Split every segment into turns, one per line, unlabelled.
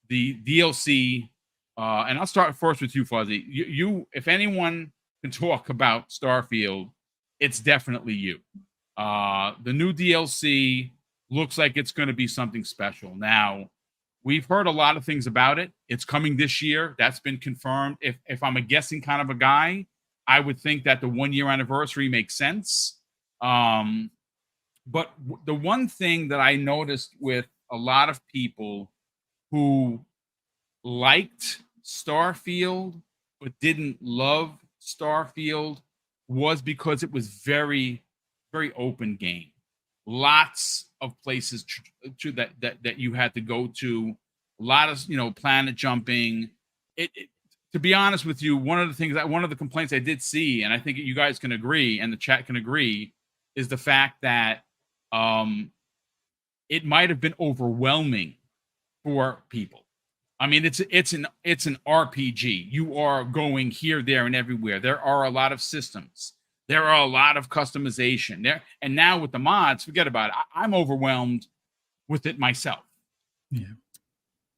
the DLC, and I'll start first with you, Fuzzy. You, if anyone can talk about Starfield, it's definitely you. The new DLC looks like it's going to be something special. Now, we've heard a lot of things about it. It's coming this year. That's been confirmed. If I'm a guessing kind of a guy, I would think that the 1 year anniversary makes sense. But the one thing that I noticed with a lot of people who liked Starfield but didn't love Starfield was because it was very, very open game. Lots of places that you had to go to. A lot of planet jumping. To be honest with you, one of the complaints I did see, and I think you guys can agree, and the chat can agree, is the fact that it might have been overwhelming for people. I mean, it's an RPG. You are going here, there, and everywhere. There are a lot of systems. There are a lot of customization there. And now with the mods, forget about it. I'm overwhelmed with it myself.
Yeah.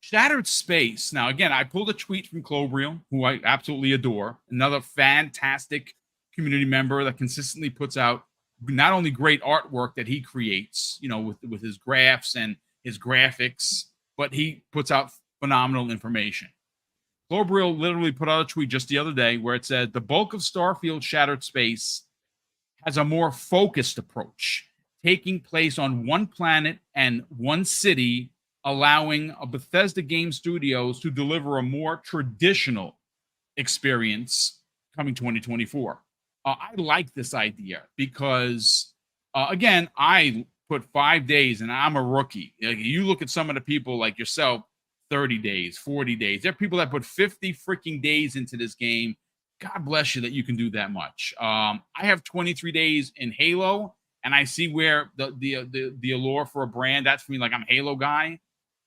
Shattered Space. Now, again, I pulled a tweet from Clobriel, who I absolutely adore. Another fantastic community member that consistently puts out not only great artwork that he creates, with his graphs and his graphics, but he puts out phenomenal information. Clobriel literally put out a tweet just the other day where it said, the bulk of Starfield Shattered Space has a more focused approach, taking place on one planet and one city, allowing a Bethesda Game Studios to deliver a more traditional experience coming 2024. I like this idea because, again, I put 5 days and I'm a rookie. Like, you look at some of the people like yourself, 30 days, 40 days. There are people that put 50 freaking days into this game. God bless you that you can do that much. I have 23 days in Halo, and I see where the allure for a brand, that's for me, like, I'm a Halo guy.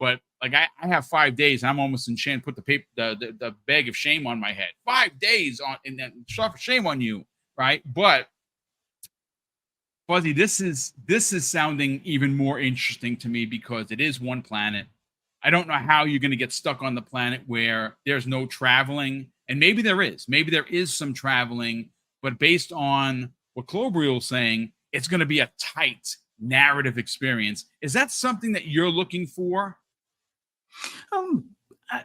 But like I have 5 days, and I'm almost in shame. Put the bag of shame on my head. 5 days on, and then shame on you, right? But Fuzzy, this is sounding even more interesting to me because it is one planet. I don't know how you're going to get stuck on the planet where there's no traveling, and maybe there is some traveling, but based on what Clobriel's saying, it's going to be a tight narrative experience. Is that something that you're looking for?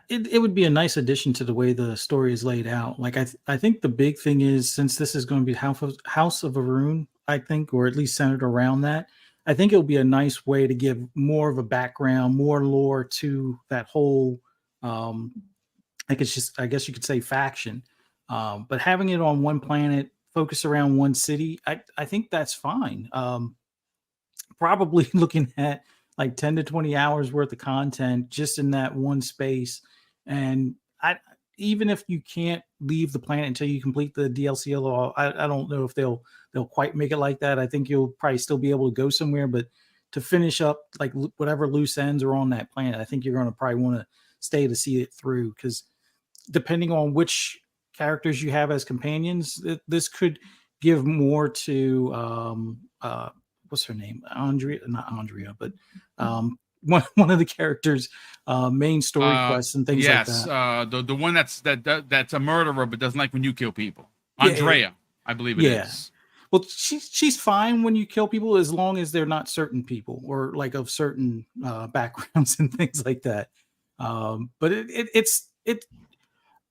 It would be a nice addition to the way the story is laid out. Like I think the big thing is, since this is going to be House of Arun, I think, or at least centered around that, I think it'll be a nice way to give more of a background, more lore to that whole, I guess you could say faction. But having it on one planet, focus around one city, I think that's fine. Probably looking at like 10 to 20 hours worth of content just in that one space. And even if you can't leave the planet until you complete the DLC, I don't know if they'll quite make it like that. I think you'll probably still be able to go somewhere, but to finish up like whatever loose ends are on that planet, I think you're going to probably want to stay to see it through, because depending on which characters you have as companions, this could give more to what's her name? Not Andrea, but one of the characters' main story quests and things like that.
Yes, the one that's a murderer but doesn't like when you kill people. Andrea, I believe it is.
Well, she's fine when you kill people as long as they're not certain people or like of certain backgrounds and things like that. But it's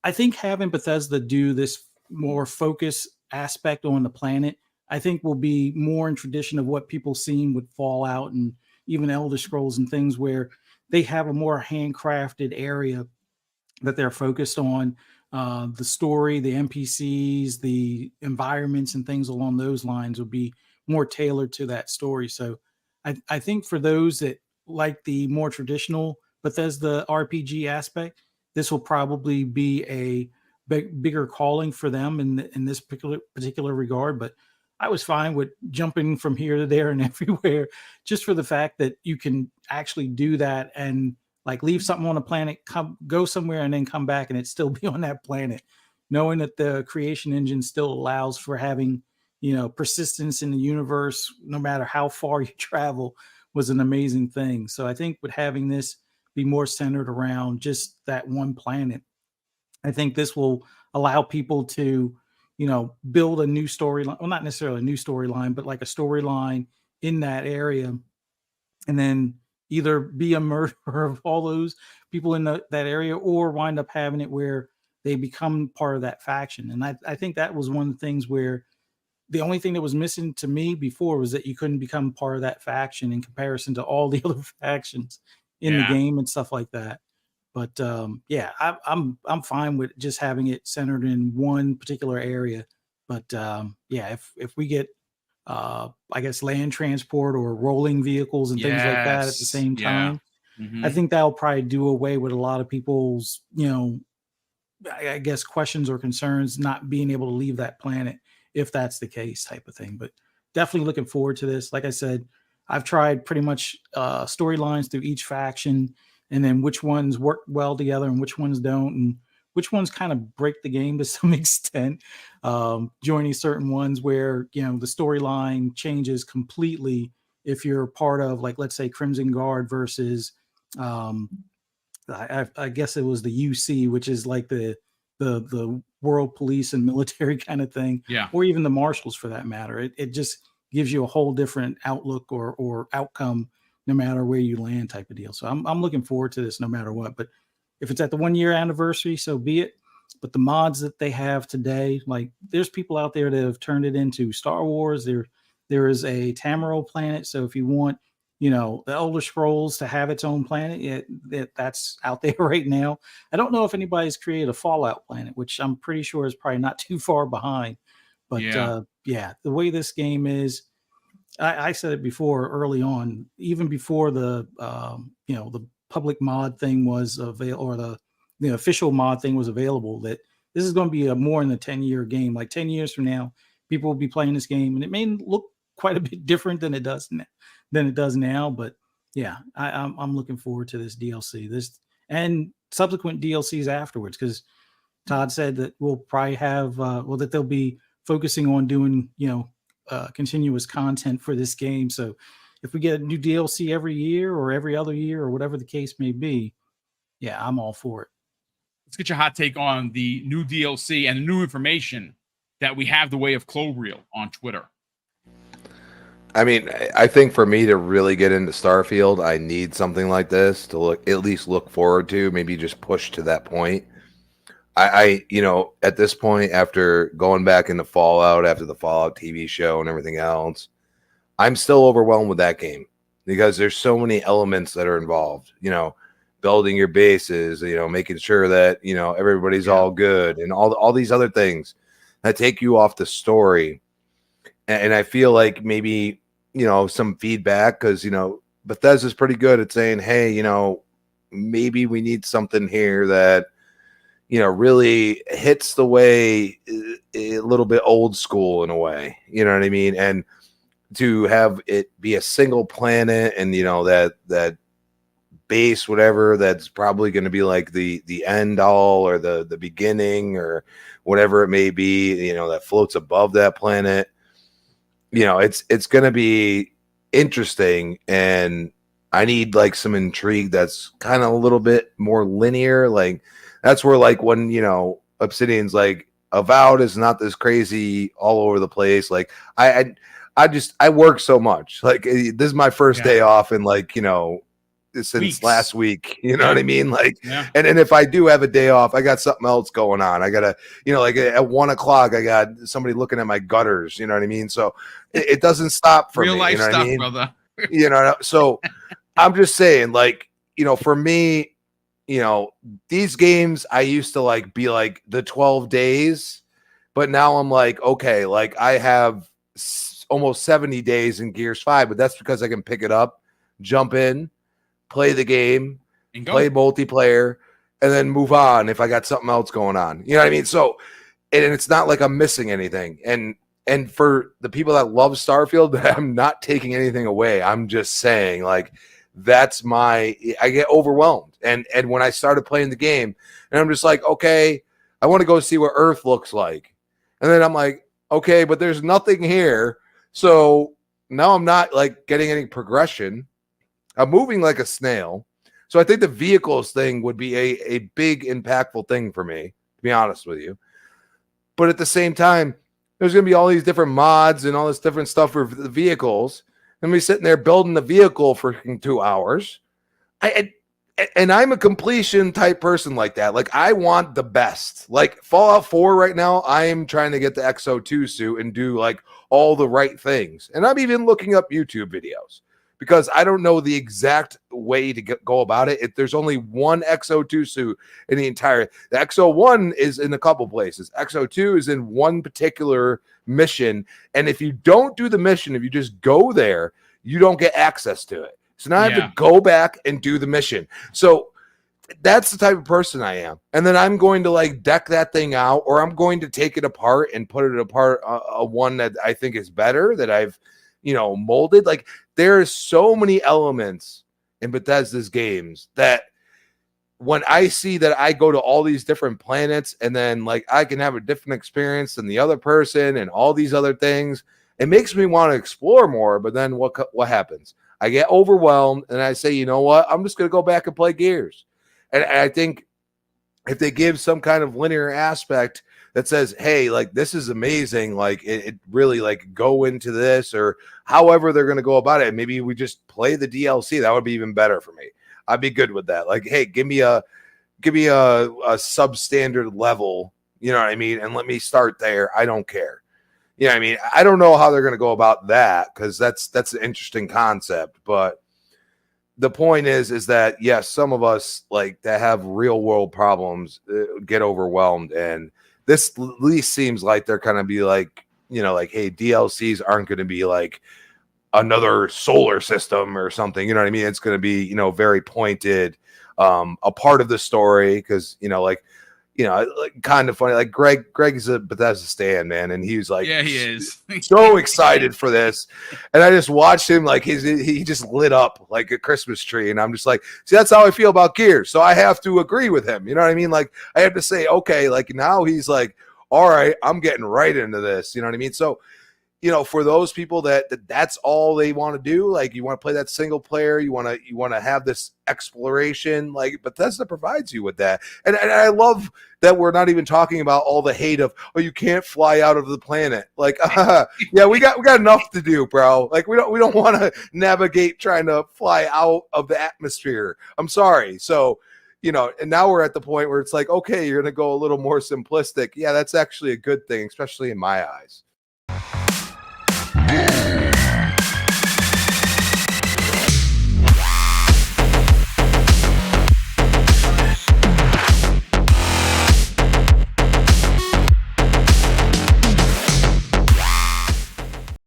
I think having Bethesda do this more focus aspect on the planet, I think will be more in tradition of what people seen with Fallout and even Elder Scrolls and things, where they have a more handcrafted area that they're focused on. The story, the NPCs, the environments and things along those lines will be more tailored to that story. So I think for those that like the more traditional Bethesda RPG aspect, this will probably be a bigger calling for them in this particular regard. But I was fine with jumping from here to there and everywhere, just for the fact that you can actually do that and like leave something on a planet, go somewhere and then come back and it still be on that planet, knowing that the creation engine still allows for having, persistence in the universe, no matter how far you travel, was an amazing thing. So I think with having this be more centered around just that one planet. I think this will allow people to, build a new storyline. Well, not necessarily a new storyline, but like a storyline in that area, and then either be a murderer of all those people in that area, or wind up having it where they become part of that faction. And I think that was one of the things where the only thing that was missing to me before was that you couldn't become part of that faction in comparison to all the other factions in the
Yeah.
game and stuff like that. But yeah, I'm fine with just having it centered in one particular area. But yeah, if we get I guess land transport or rolling vehicles and things like that at the
Yes.
same
Yeah.
time, I
Hmm.
think that'll probably do away with a lot of people's, I guess questions or concerns not being able to leave that planet if that's the case, type of thing. But definitely looking forward to this. Like I said, I've tried pretty much storylines through each faction, and then which ones work well together and which ones don't, and which ones kind of break the game to some extent. Joining certain ones where the storyline changes completely if you're part of, like, let's say Crimson Guard versus um, I guess it was the UC, which is like the world police and military kind of thing,
Yeah.
or even the marshals for that matter. It just gives you a whole different outlook or outcome no matter where you land, type of deal. So I'm looking forward to this no matter what. But if it's at the 1 year anniversary, so be it. But the mods that they have today, like, there's people out there that have turned it into Star Wars. There is a Tamaro planet. So if you want, the Elder Scrolls to have its own planet, that's out there right now. I don't know if anybody's created a Fallout planet, which I'm pretty sure is probably not too far behind. But
Yeah.
yeah, the way this game is, I said it before early on, even before the public mod thing was available, or the official mod thing was available, that this is going to be a more in the 10-year game. Like 10 years from now, people will be playing this game, and it may look quite a bit different than it does now. But yeah, I'm looking forward to this DLC, this and subsequent DLCs afterwards, because Todd said that we'll probably have that they'll be focusing on doing continuous content for this game. So if we get a new DLC every year or every other year or whatever the case may be, yeah, I'm all for it.
Let's get your hot take on the new DLC and the new information that we have the way of Clovereel on Twitter.
I mean, I think for me to really get into Starfield, I need something like this to at least look forward to, maybe just push to that point. I at this point, after going back into Fallout, after the Fallout TV show and everything else, I'm still overwhelmed with that game because there's so many elements that are involved, building your bases, making sure that, everybody's all good, and all these other things that take you off the story. And I feel like maybe, some feedback, because, Bethesda's pretty good at saying, hey, maybe we need something here that, really hits the way a little bit old school in a way, you know what I mean? And to have it be a single planet and, that base, whatever, that's probably going to be like the end all or the beginning or whatever it may be, that floats above that planet. It's going to be interesting, and I need like some intrigue that's kind of a little bit more linear. Like that's where, like, when Obsidian's like, Avowed is not this crazy all over the place. Like I work so much. Like this is my first day off in since
Weeks.
last week, what I mean? Like,
Yeah.
and if I do have a day off, I got something else going on. I gotta, like at 1:00, I got somebody looking at my gutters, you know what I mean? So it doesn't stop for
Real
me,
life
you know
stuff,
what I mean?
brother.
So I'm just saying, like, for me, these games, I used to like be like the 12 days, but now I'm like, okay, like I have almost 70 days in Gears 5, but that's because I can pick it up, jump in, play the game,
And go.
play multiplayer, and then move on if I got something else going on. You know what I mean? So, and it's not like I'm missing anything. And for the people that love Starfield, I'm not taking anything away. I'm just saying, like, I get overwhelmed. And when I started playing the game, and I'm just like, okay, I want to go see what Earth looks like. And then I'm like, okay, but there's nothing here. So now I'm not like getting any progression. I'm moving like a snail. So I think the vehicles thing would be a big impactful thing for me, to be honest with you. But at the same time, there's going to be all these different mods and all this different stuff for the vehicles. And we sitting there building the vehicle for 2 hours. And I'm a completion type person like that. Like, I want the best. Like Fallout 4 right now, I am trying to get the XO2 suit and do like all the right things. And I'm even looking up YouTube videos because I don't know the exact way to go about it. There's only one XO2 suit in the entire. The XO1 is in a couple places. XO2 is in one particular mission. And if you don't do the mission, if you just go there, you don't get access to it. So now I have to go back and do the mission. So that's the type of person I am. And then I'm going to like deck that thing out, or I'm going to take it apart and put it apart a one that I think is better, that I've, molded. Like, there are so many elements in Bethesda's games that when I see that I go to all these different planets and then like I can have a different experience than the other person and all these other things, it makes me want to explore more. But then what happens? I get overwhelmed and I say, you know what? I'm just going to go back and play Gears. And I think if they give some kind of linear aspect that says, hey, like, this is amazing, like it really like go into this, or however they're going to go about it. Maybe we just play the DLC. That would be even better for me. I'd be good with that. Like, hey, give me a substandard level, you know what I mean? And let me start there. I don't care. You know what I mean? I don't know how they're going to go about that, because that's an interesting concept. But the point is that, yes, some of us like that have real world problems get overwhelmed. And this at least seems like they're kind of be like, like, hey, DLCs aren't going to be like another solar system or something. You know what I mean? It's going to be, very pointed, a part of the story. Because, like, kind of funny. Like Greg is a Bethesda stan, man, and he was like,
yeah, he is
so excited for this. And I just watched him, like he just lit up like a Christmas tree. And I'm just like, see, that's how I feel about Gears. So I have to agree with him. You know what I mean? Like, I have to say, okay, like now he's like, all right, I'm getting right into this. You know what I mean? So, for those people that's all they want to do, like, you want to play that single player, you want to have this exploration, like Bethesda provides you with that. And I love that we're not even talking about all the hate of, oh, you can't fly out of the planet. Like, yeah, we got enough to do, bro. Like, we don't want to navigate trying to fly out of the atmosphere. I'm sorry. So, and now we're at the point where it's like, okay, you're going to go a little more simplistic. Yeah, that's actually a good thing, especially in my eyes.